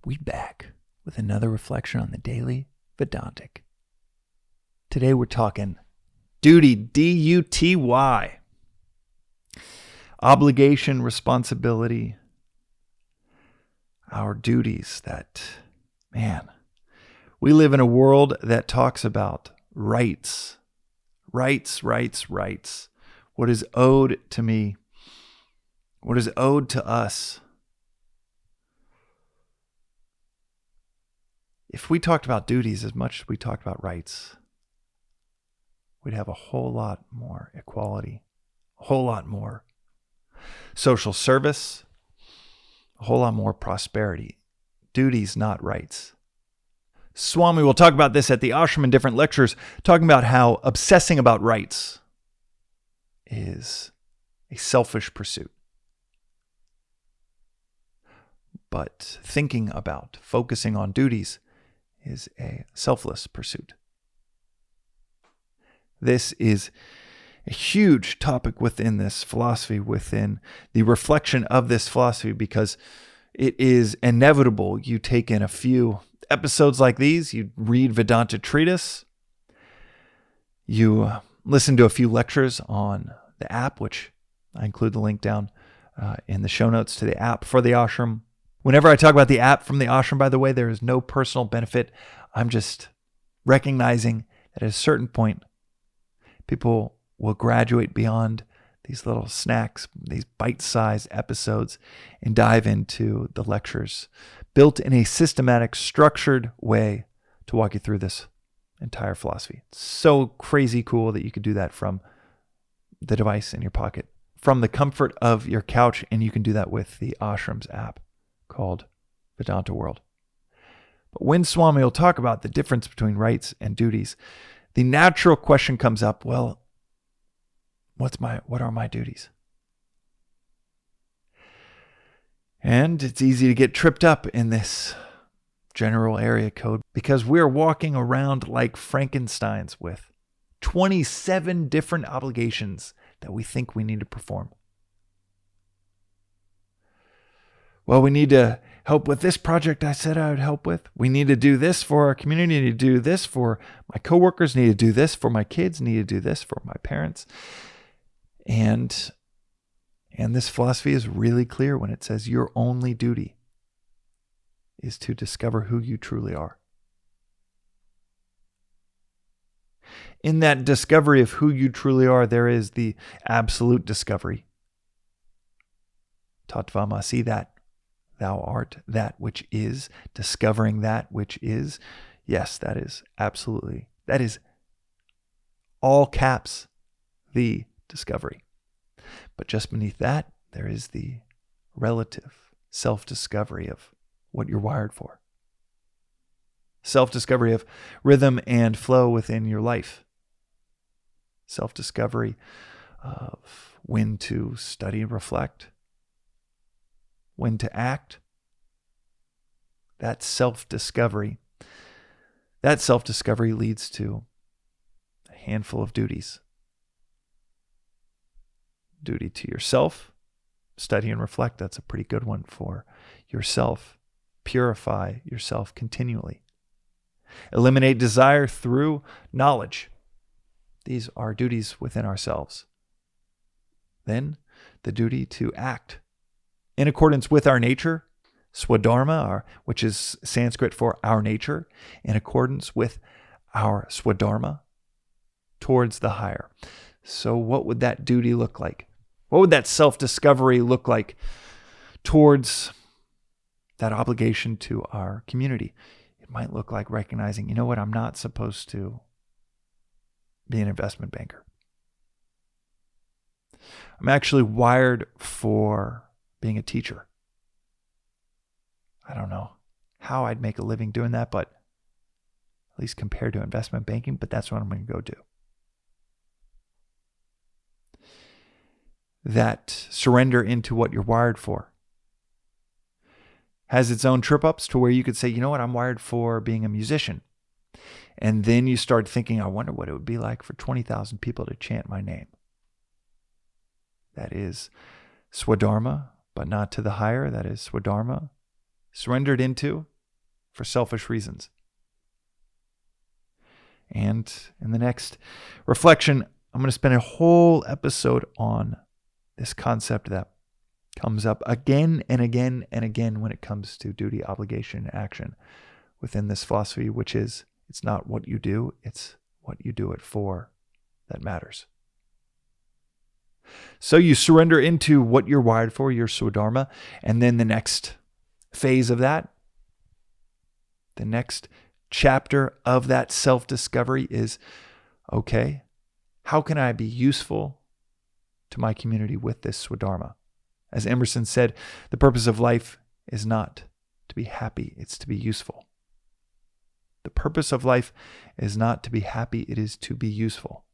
We back with another reflection on the Daily Vedantic. Today we're talking duty, D-U-T-Y. Obligation, responsibility, our duties that, man, we live in a world that talks about rights. Rights. What is owed to me? What is owed to us? If we talked about duties as much as we talked about rights, we'd have a whole lot more equality, a whole lot more social service, a whole lot more prosperity. Duties, not rights. Swami will talk about this at the ashram in different lectures, talking about how obsessing about rights is a selfish pursuit. But thinking about, focusing on duties is a selfless pursuit. This is a huge topic within this philosophy, within the reflection of this philosophy, because it is inevitable. You take in a few episodes like these, you read Vedanta treatise, you listen to a few lectures on the app, which I include the link down in the show notes to the app for the ashram. Whenever I talk about the app from the ashram, by the way, there is no personal benefit. I'm just recognizing that at a certain point, people will graduate beyond these little snacks, these bite-sized episodes, and dive into the lectures built in a systematic, structured way to walk you through this entire philosophy. It's so crazy cool that you could do that from the device in your pocket, from the comfort of your couch, and you can do that with the ashram's app called Vedanta World. But when Swami will talk about the difference between rights and duties, the natural question comes up, well, what are my duties? And it's easy to get tripped up in this general area code because we're walking around like Frankensteins with 27 different obligations that we think we need to perform. Well, we need to help with this project I said I would help with. We need to do this for our community, need to do this for my coworkers, need to do this for my kids, need to do this for my parents. And this philosophy is really clear when it says your only duty is to discover who you truly are. In that discovery of who you truly are, there is the absolute discovery. Tattvamasi, that thou art that which is, discovering that which is. Yes, that is all caps, the discovery. But just beneath that, there is the relative self-discovery of what you're wired for. Self-discovery of rhythm and flow within your life. Self-discovery of when to study and reflect, when to act. That self-discovery leads to a handful of duties. Duty to yourself, study and reflect. That's a pretty good one for yourself. Purify yourself continually. Eliminate desire through knowledge. These are duties within ourselves. Then the duty to act in accordance with our nature, svadharma, which is Sanskrit for our nature, in accordance with our svadharma towards the higher. So what would that duty look like? What would that self-discovery look like towards that obligation to our community? It might look like recognizing, you know what, I'm not supposed to be an investment banker. I'm actually wired for being a teacher. I don't know how I'd make a living doing that, but at least compared to investment banking, but that's what I'm going to go do. That surrender into what you're wired for has its own trip-ups to where you could say, you know what, I'm wired for being a musician. And then you start thinking, I wonder what it would be like for 20,000 people to chant my name. That is svadharma, but not to the higher. That is svadharma, surrendered into for selfish reasons. And in the next reflection, I'm going to spend a whole episode on this concept that comes up again and again and again when it comes to duty, obligation, and action within this philosophy, which is it's not what you do, it's what you do it for that matters. So you surrender into what you're wired for, your svadharma, and then the next phase of that, the next chapter of that self-discovery is, okay, how can I be useful to my community with this svadharma? As Emerson said, the purpose of life is not to be happy, it's to be useful. The purpose of life is not to be happy, it is to be useful.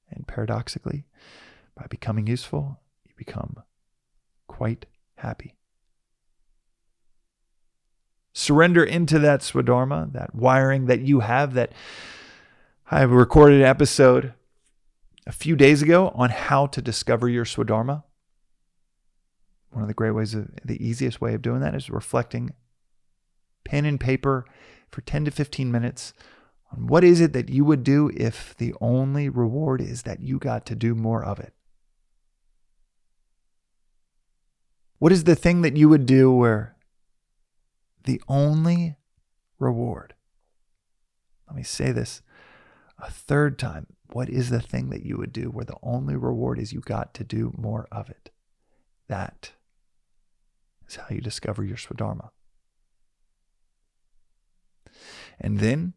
And paradoxically, by becoming useful, you become quite happy. Surrender into that svadharma, that wiring that you have, that I recorded an episode a few days ago on how to discover your svadharma. One of the great ways, the easiest way of doing that is reflecting pen and paper for 10 to 15 minutes on what is it that you would do if the only reward is that you got to do more of it. What is the thing that you would do where the only reward, let me say this a third time, what is the thing that you would do where the only reward is you got to do more of it? That is how you discover your svadharma. And then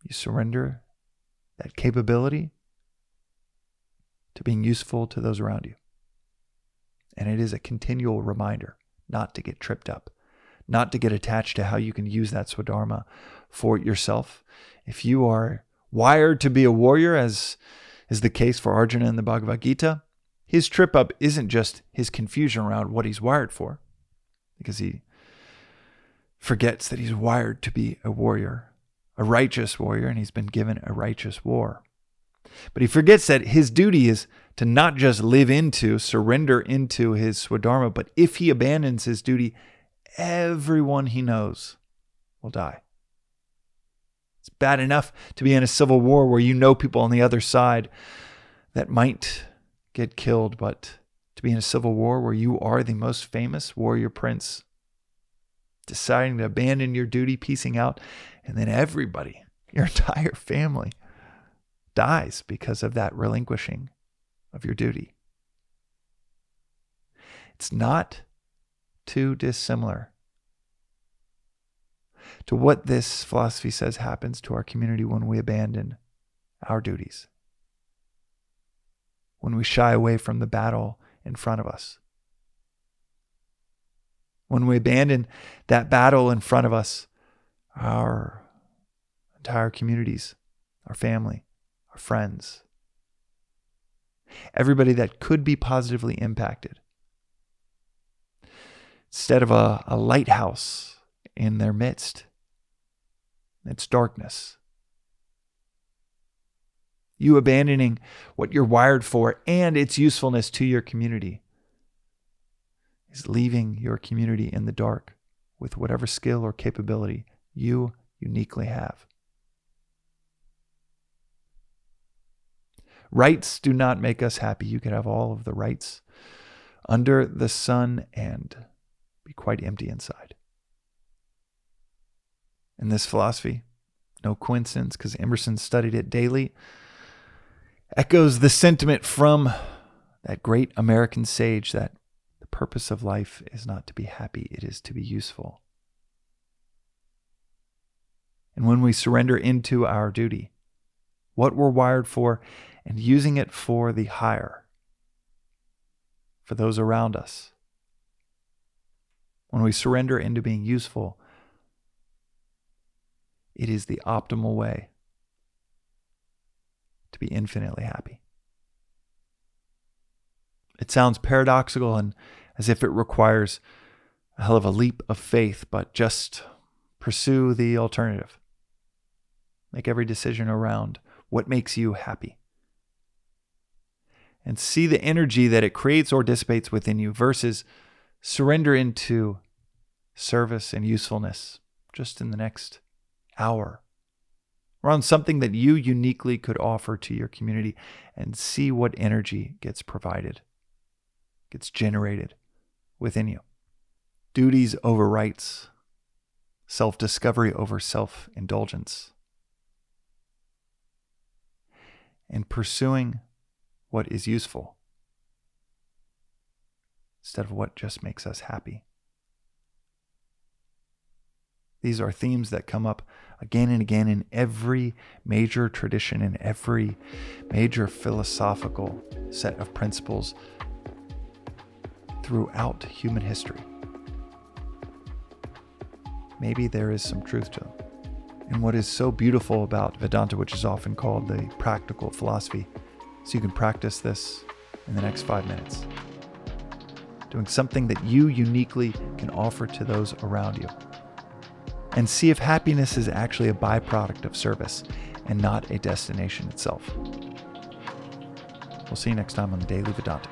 you surrender that capability to being useful to those around you. And it is a continual reminder not to get tripped up, not to get attached to how you can use that svadharma for yourself. If you are wired to be a warrior, as is the case for Arjuna in the Bhagavad Gita, his trip up isn't just his confusion around what he's wired for, because he forgets that he's wired to be a warrior, a righteous warrior, and he's been given a righteous war. But he forgets that his duty is to not just live into, surrender into his svadharma, but if he abandons his duty, everyone he knows will die. It's bad enough to be in a civil war where you know people on the other side that might get killed, but to be in a civil war where you are the most famous warrior prince, deciding to abandon your duty, piecing out, and then everybody, your entire family, dies because of that relinquishing of your duty. It's not too dissimilar to what this philosophy says happens to our community when we abandon our duties, when we shy away from the battle in front of us. When we abandon that battle in front of us, our entire communities, our family, our friends, everybody that could be positively impacted, instead of a lighthouse in their midst, it's darkness. You abandoning what you're wired for and its usefulness to your community is leaving your community in the dark with whatever skill or capability you uniquely have. Rights do not make us happy. You can have all of the rights under the sun and be quite empty inside. And this philosophy, no coincidence, because Emerson studied it daily, echoes the sentiment from that great American sage that the purpose of life is not to be happy, it is to be useful. And when we surrender into our duty, what we're wired for, and using it for the higher, for those around us, when we surrender into being useful, it is the optimal way to be infinitely happy. It sounds paradoxical and as if it requires a hell of a leap of faith, but just pursue the alternative. Make every decision around what makes you happy. And see the energy that it creates or dissipates within you versus surrender into service and usefulness just in the next hour, or on something that you uniquely could offer to your community, and see what energy gets provided, gets generated within you. Duties over rights, self-discovery over self-indulgence, and pursuing what is useful instead of what just makes us happy. These are themes that come up again and again in every major tradition, in every major philosophical set of principles throughout human history. Maybe there is some truth to them. And what is so beautiful about Vedanta, which is often called the practical philosophy, so you can practice this in the next 5 minutes, doing something that you uniquely can offer to those around you, and see if happiness is actually a byproduct of service and not a destination itself. We'll see you next time on the Daily Vedantic.